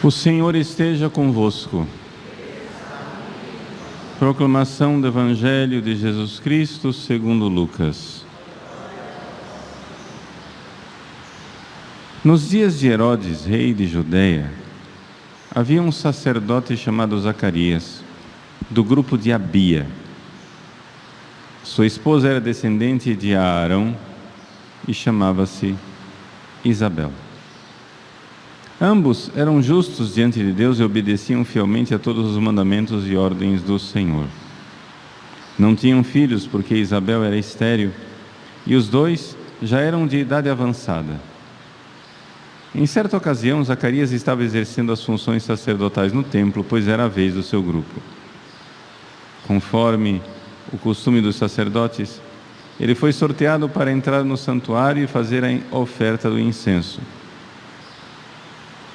O Senhor esteja convosco. Proclamação do Evangelho de Jesus Cristo segundo Lucas. Nos dias de Herodes, rei de Judeia, havia um sacerdote chamado Zacarias, do grupo de Abia. Sua esposa era descendente de Arão e chamava-se Isabel. Ambos eram justos diante de Deus e obedeciam fielmente a todos os mandamentos e ordens do Senhor. Não tinham filhos porque Isabel era estéril e os dois já eram de idade avançada. Em certa ocasião, Zacarias estava exercendo as funções sacerdotais no templo, pois era a vez do seu grupo. Conforme o costume dos sacerdotes, ele foi sorteado para entrar no santuário e fazer a oferta do incenso.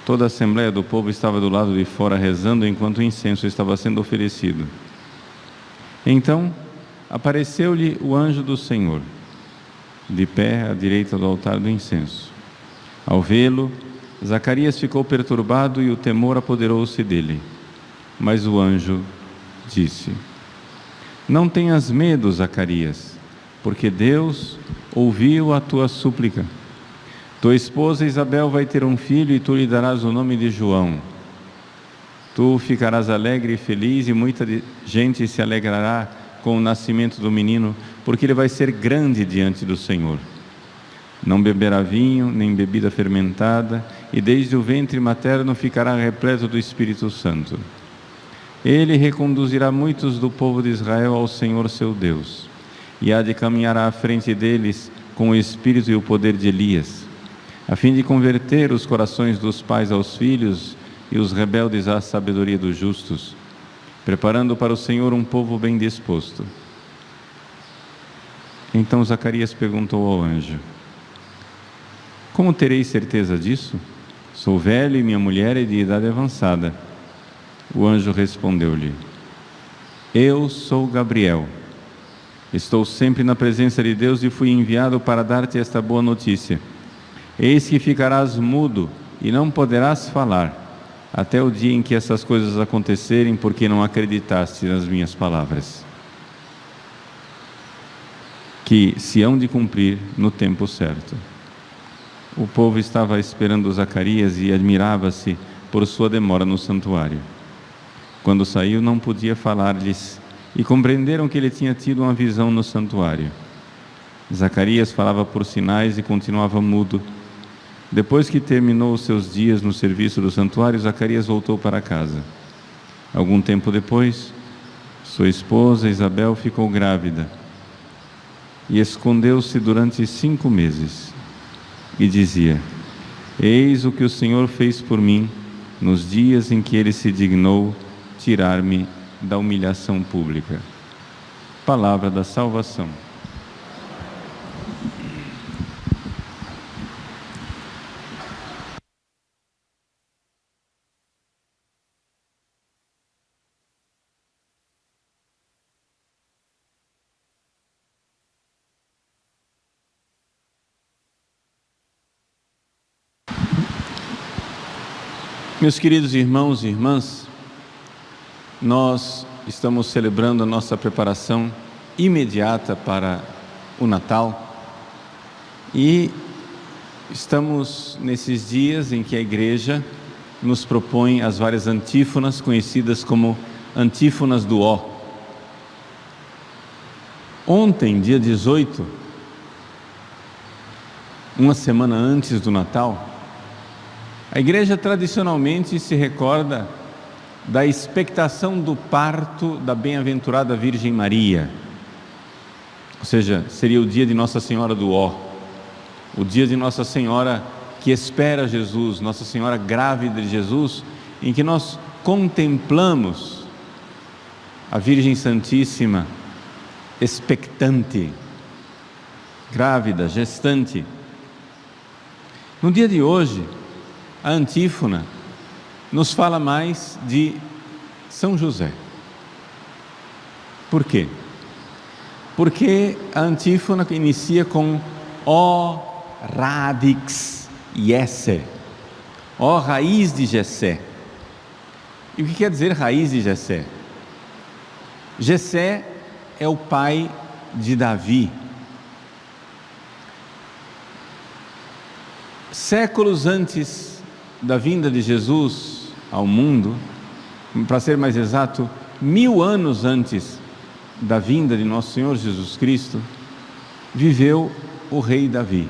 Toda a assembleia do povo estava do lado de fora rezando enquanto o incenso estava sendo oferecido. Então, apareceu-lhe o anjo do Senhor, de pé à direita do altar do incenso. Ao vê-lo, Zacarias ficou perturbado e o temor apoderou-se dele. Mas o anjo disse: Não tenhas medo, Zacarias, porque Deus ouviu a tua súplica. Tua esposa Isabel vai ter um filho e tu lhe darás o nome de João. Tu ficarás alegre e feliz e muita gente se alegrará com o nascimento do menino, porque ele vai ser grande diante do Senhor. Não beberá vinho, nem bebida fermentada, e desde o ventre materno ficará repleto do Espírito Santo. Ele reconduzirá muitos do povo de Israel ao Senhor seu Deus, e há de caminhar à frente deles com o espírito e o poder de Elias, a fim de converter os corações dos pais aos filhos e os rebeldes à sabedoria dos justos, preparando para o Senhor um povo bem disposto. Então Zacarias perguntou ao anjo: Como terei certeza disso? Sou velho e minha mulher é de idade avançada. O anjo respondeu-lhe: Eu sou Gabriel. Estou sempre na presença de Deus e fui enviado para dar-te esta boa notícia. Eis que ficarás mudo e não poderás falar, até o dia em que essas coisas acontecerem, porque não acreditaste nas minhas palavras, que se hão de cumprir no tempo certo. O povo estava esperando Zacarias e admirava-se por sua demora no santuário. Quando saiu, não podia falar-lhes, e compreenderam que ele tinha tido uma visão no santuário. Zacarias falava por sinais e continuava mudo. Depois que terminou os seus dias no serviço do santuário, Zacarias voltou para casa. Algum tempo depois, sua esposa Isabel ficou grávida e escondeu-se durante 5 meses. E dizia: Eis o que o Senhor fez por mim nos dias em que Ele se dignou tirar-me da humilhação pública. Palavra da salvação. Meus queridos irmãos e irmãs, nós estamos celebrando a nossa preparação imediata para o Natal e estamos nesses dias em que a Igreja nos propõe as várias antífonas, conhecidas como antífonas do Ó. Ontem, dia 18, uma semana antes do Natal, a Igreja tradicionalmente se recorda da expectação do parto da bem-aventurada Virgem Maria, ou seja, seria o dia de Nossa Senhora do Ó, o dia de Nossa Senhora que espera Jesus, Nossa Senhora grávida de Jesus, em que nós contemplamos a Virgem Santíssima expectante, grávida, gestante. No dia de hoje, a antífona nos fala mais de São José. Por quê? Porque a antífona inicia com ó radix Jesse, ó raiz de Jessé, E o que quer dizer raiz de Jessé? Jessé é o pai de Davi. Séculos antes da vinda de Jesus ao mundo, para ser mais exato, 1000 anos antes da vinda de nosso Senhor Jesus Cristo, viveu o rei Davi.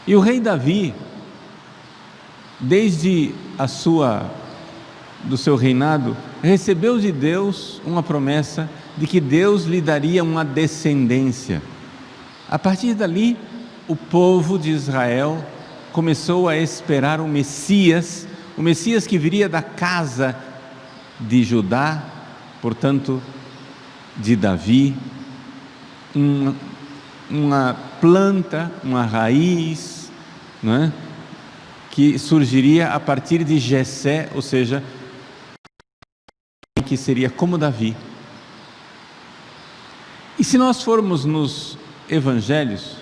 E o rei Davi, desde do seu reinado, recebeu de Deus uma promessa de que Deus lhe daria uma descendência. A partir dali, o povo de Israel começou a esperar o Messias que viria da casa de Judá, portanto, de Davi, uma planta, uma raiz, não é? Que surgiria a partir de Jessé, ou seja, que seria como Davi. E se nós formos nos evangelhos,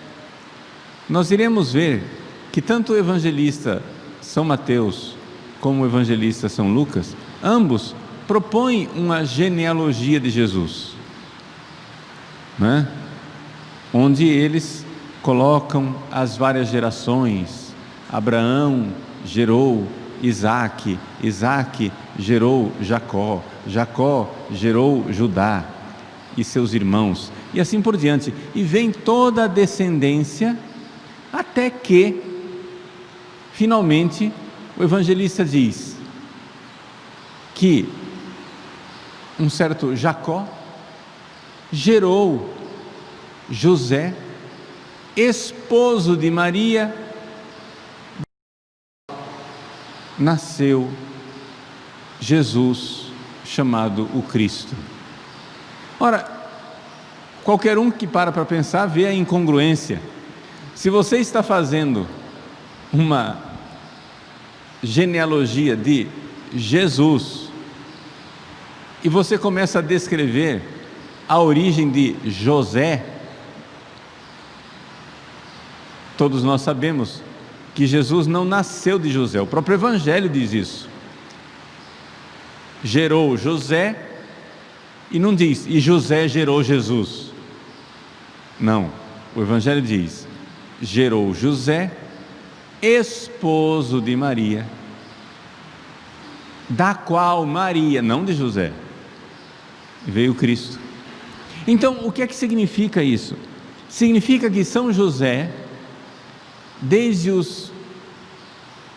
nós iremos ver que tanto o evangelista São Mateus como o evangelista São Lucas, ambos propõem uma genealogia de Jesus, né? Onde eles colocam as várias gerações. Abraão gerou Isaque, Isaque gerou Jacó, Jacó gerou Judá e seus irmãos, e assim por diante, e vem toda a descendência, até que finalmente o evangelista diz que um certo Jacó gerou José, esposo de Maria. Nasceu Jesus, chamado o Cristo. Ora, qualquer um que para pensar vê a incongruência. Se você está fazendo uma genealogia de Jesus e você começa a descrever a origem de José, todos nós sabemos que Jesus não nasceu de José, o próprio Evangelho diz isso. Gerou José, e não diz, e José gerou Jesus. Não, o Evangelho diz, gerou José, esposo de Maria, da qual Maria, não de José, veio Cristo. Então, o que é que significa isso? Significa que São José, desde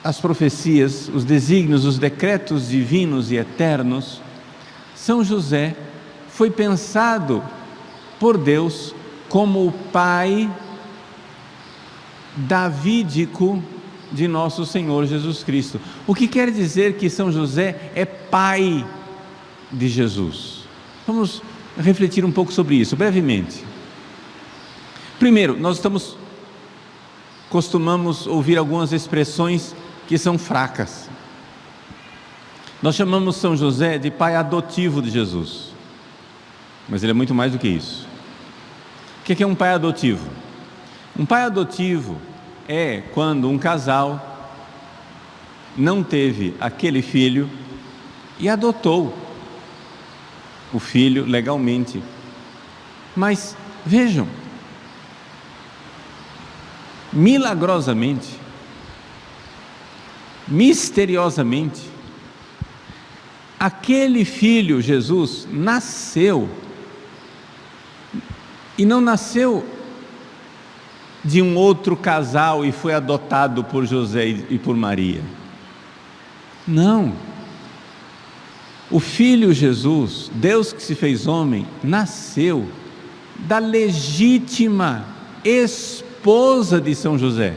as profecias, os desígnios, os decretos divinos e eternos, São José foi pensado por Deus como o pai davídico de nosso Senhor Jesus Cristo. O que quer dizer que São José é pai de Jesus? Vamos refletir um pouco sobre isso, brevemente. Primeiro, nós costumamos ouvir algumas expressões que são fracas. Nós chamamos São José de pai adotivo de Jesus, mas ele é muito mais do que isso. O que é um pai adotivo? Um pai adotivo é quando um casal não teve aquele filho e adotou o filho legalmente. Mas vejam, milagrosamente, misteriosamente, aquele filho, Jesus, nasceu, e não nasceu de um outro casal e foi adotado por José e por Maria. Não. O filho Jesus, Deus que se fez homem, nasceu da legítima esposa de São José.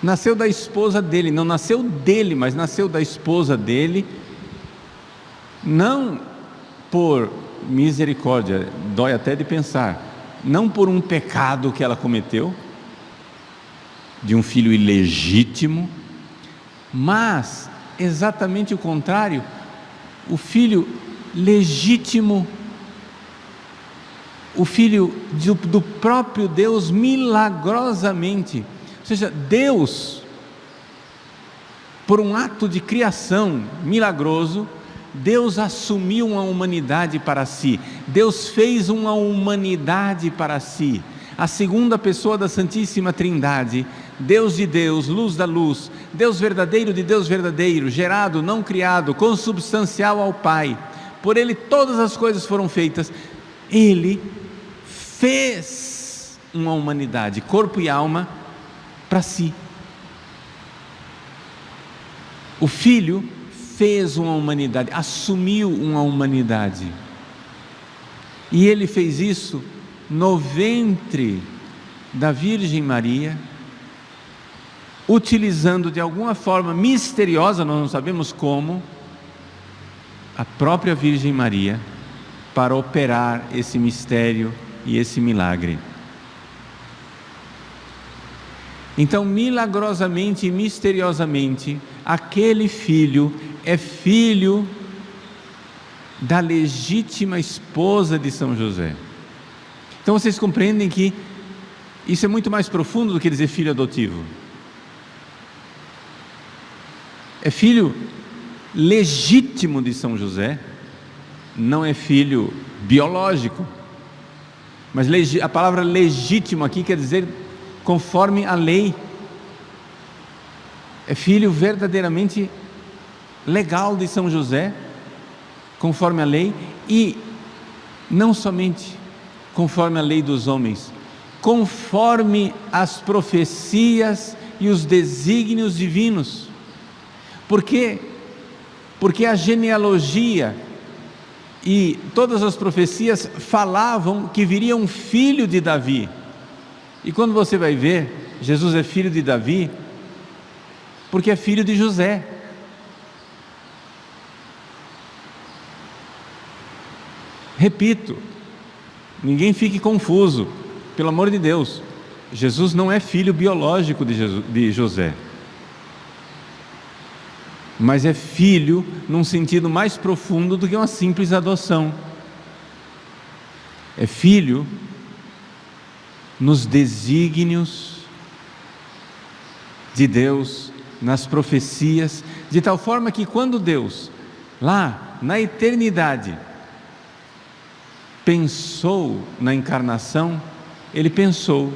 Nasceu da esposa dele, não nasceu dele, mas nasceu da esposa dele, não por misericórdia, dói até de pensar, não por um pecado que ela cometeu, de um filho ilegítimo, mas exatamente o contrário, o filho legítimo, o filho do próprio Deus, milagrosamente. Ou seja, Deus por um ato de criação milagroso, Deus assumiu uma humanidade para si. Deus fez uma humanidade para si. A segunda pessoa da Santíssima Trindade, Deus de Deus, luz da luz, Deus verdadeiro de Deus verdadeiro, gerado, não criado, consubstancial ao Pai. Por Ele todas as coisas foram feitas. Ele fez uma humanidade, corpo e alma, para si. O Filho fez uma humanidade, assumiu uma humanidade. E Ele fez isso no ventre da Virgem Maria, utilizando de alguma forma misteriosa, nós não sabemos como, a própria Virgem Maria, para operar esse mistério e esse milagre. Então, milagrosamente e misteriosamente, aquele filho é filho da legítima esposa de São José. Então vocês compreendem que isso é muito mais profundo do que dizer filho adotivo. É filho legítimo de São José, não é filho biológico. Mas a palavra legítimo aqui quer dizer conforme a lei. É filho verdadeiramente legal de São José, conforme a lei, e não somente conforme a lei dos homens, conforme as profecias e os desígnios divinos. Por quê? Porque a genealogia e todas as profecias falavam que viria um filho de Davi. E quando você vai ver, Jesus é filho de Davi, porque é filho de José. Repito, ninguém fique confuso, pelo amor de Deus, Jesus não é filho biológico de José, mas é filho num sentido mais profundo do que uma simples adoção. É filho nos desígnios de Deus, nas profecias, de tal forma que quando Deus, lá na eternidade, pensou na encarnação, Ele pensou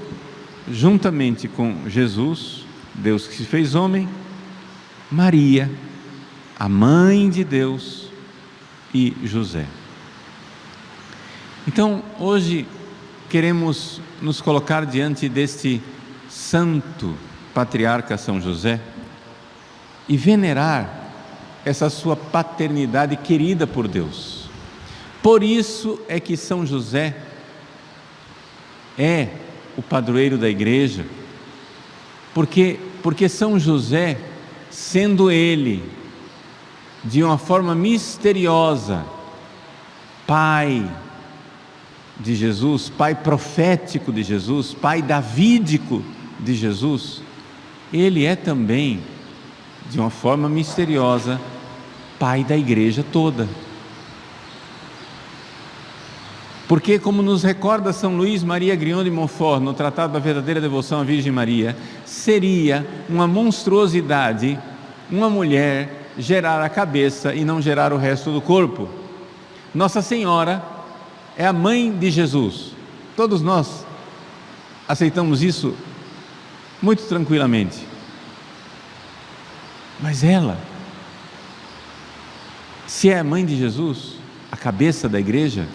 juntamente com Jesus, Deus que se fez homem, Maria, a mãe de Deus, e José. Então, hoje queremos nos colocar diante deste santo patriarca São José e venerar essa sua paternidade querida por Deus. Por isso é que São José é o padroeiro da igreja, porque São José, sendo ele de uma forma misteriosa pai de Jesus, pai profético de Jesus, pai davídico de Jesus, ele é também de uma forma misteriosa pai da igreja toda. Porque, como nos recorda São Luís Maria Grignon de Montfort no Tratado da Verdadeira Devoção à Virgem Maria, seria uma monstruosidade uma mulher gerar a cabeça e não gerar o resto do corpo. Nossa Senhora é a mãe de Jesus. Todos nós aceitamos isso muito tranquilamente. Mas ela, se é a mãe de Jesus, a cabeça da igreja,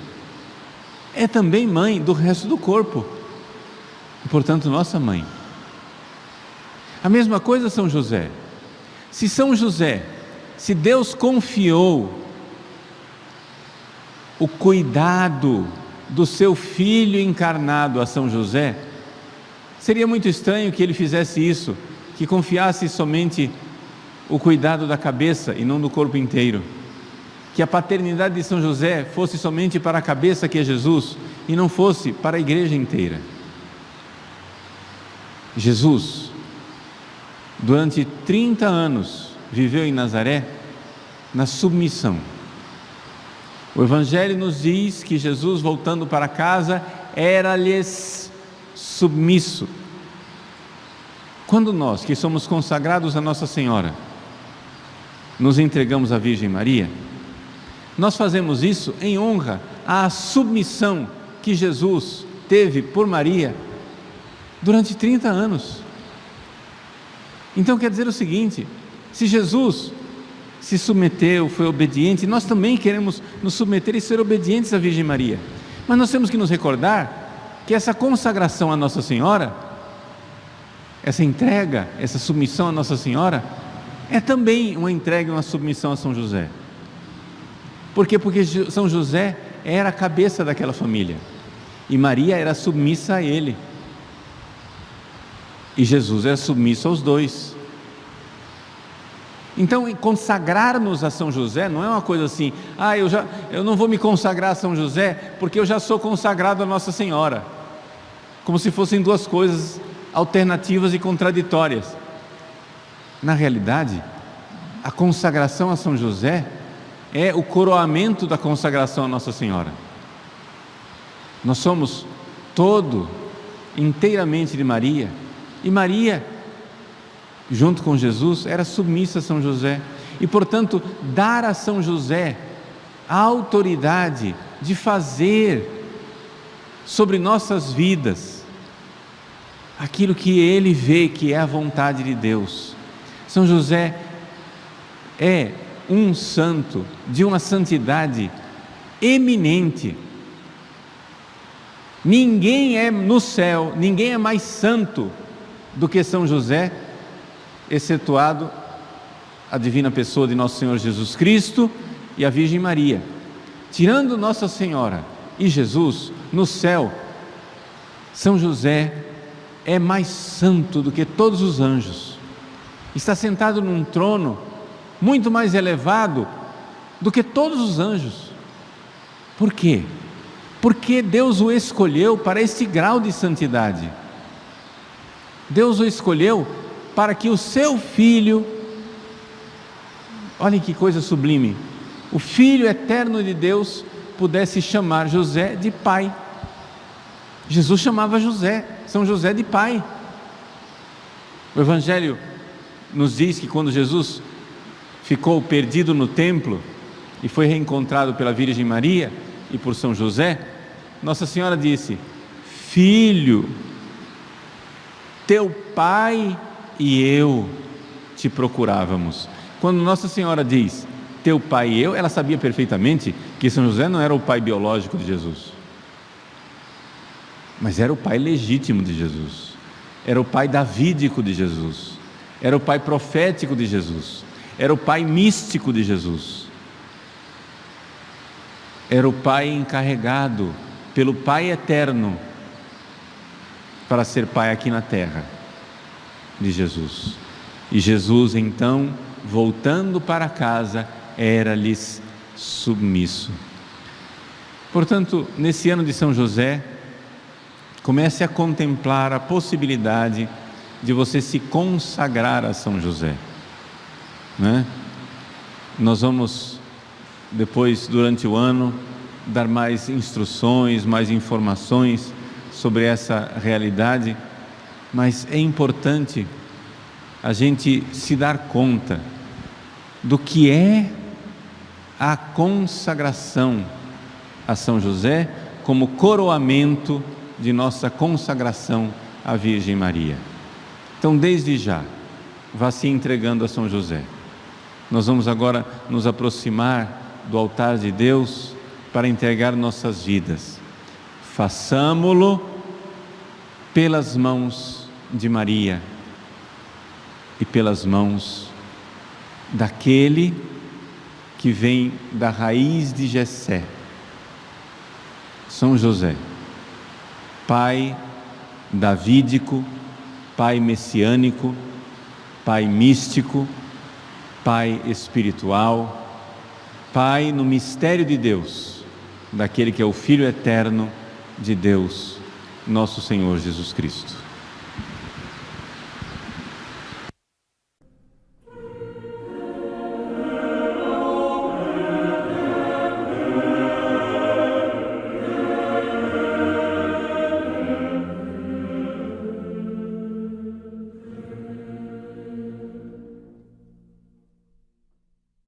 é também mãe do resto do corpo, e portanto nossa mãe. A mesma coisa São José. Se São José, se Deus confiou o cuidado do seu filho encarnado a São José, seria muito estranho que ele fizesse isso, que confiasse somente o cuidado da cabeça e não do corpo inteiro, que a paternidade de São José fosse somente para a cabeça, que é Jesus, e não fosse para a igreja inteira. Jesus, durante 30 anos, viveu em Nazaré na submissão. O Evangelho nos diz que Jesus, voltando para casa, era-lhes submisso. Quando nós, que somos consagrados a Nossa Senhora, nos entregamos à Virgem Maria, nós fazemos isso em honra à submissão que Jesus teve por Maria durante 30 anos. Então quer dizer o seguinte: se Jesus se submeteu, foi obediente, nós também queremos nos submeter e ser obedientes à Virgem Maria. Mas nós temos que nos recordar que essa consagração a Nossa Senhora, essa entrega, essa submissão a Nossa Senhora, é também uma entrega e uma submissão a São José. Por quê? Porque São José era a cabeça daquela família e Maria era submissa a ele, e Jesus era submisso aos dois. Então, consagrar-nos a São José não é uma coisa assim: eu não vou me consagrar a São José porque eu já sou consagrado a Nossa Senhora, como se fossem duas coisas alternativas e contraditórias. Na realidade, a consagração a São José é o coroamento da consagração a Nossa Senhora. Nós somos inteiramente de Maria, e Maria, junto com Jesus, era submissa a São José, e portanto dar a São José a autoridade de fazer sobre nossas vidas aquilo que ele vê que é a vontade de Deus. São José é um santo de uma santidade eminente. Ninguém é no céu, ninguém é mais santo do que São José, excetuado a divina pessoa de nosso Senhor Jesus Cristo e a Virgem Maria. Tirando Nossa Senhora e Jesus, no céu, São José é mais santo do que todos os anjos. Está sentado num trono muito mais elevado do que todos os anjos. Por quê? Porque Deus o escolheu para esse grau de santidade. Deus o escolheu para que o seu filho, olhem que coisa sublime, o Filho eterno de Deus pudesse chamar José de pai. Jesus chamava São José de pai. O Evangelho nos diz que quando Jesus ficou perdido no templo e foi reencontrado pela Virgem Maria e por São José, Nossa Senhora disse: filho, teu pai e eu te procurávamos. Quando Nossa Senhora diz teu pai e eu, ela sabia perfeitamente que São José não era o pai biológico de Jesus, mas era o pai legítimo de Jesus, era o pai davídico de Jesus, era o pai profético de Jesus, era o pai místico de Jesus, era o pai encarregado pelo Pai eterno para ser pai aqui na terra de Jesus. E Jesus então, voltando para casa, era-lhes submisso. Portanto, nesse ano de São José, comece a contemplar a possibilidade de você se consagrar a São José, né? Nós vamos depois, durante o ano, dar mais instruções, mais informações sobre essa realidade, mas é importante a gente se dar conta do que é a consagração a São José como coroamento de nossa consagração à Virgem Maria. Então, desde já, vá se entregando a São José. Nós vamos agora nos aproximar do altar de Deus para entregar nossas vidas. Façamo-lo pelas mãos de Maria e pelas mãos daquele que vem da raiz de Jessé, São José, pai davídico, pai messiânico, pai místico, pai espiritual, pai no mistério de Deus, daquele que é o Filho eterno de Deus, nosso Senhor Jesus Cristo.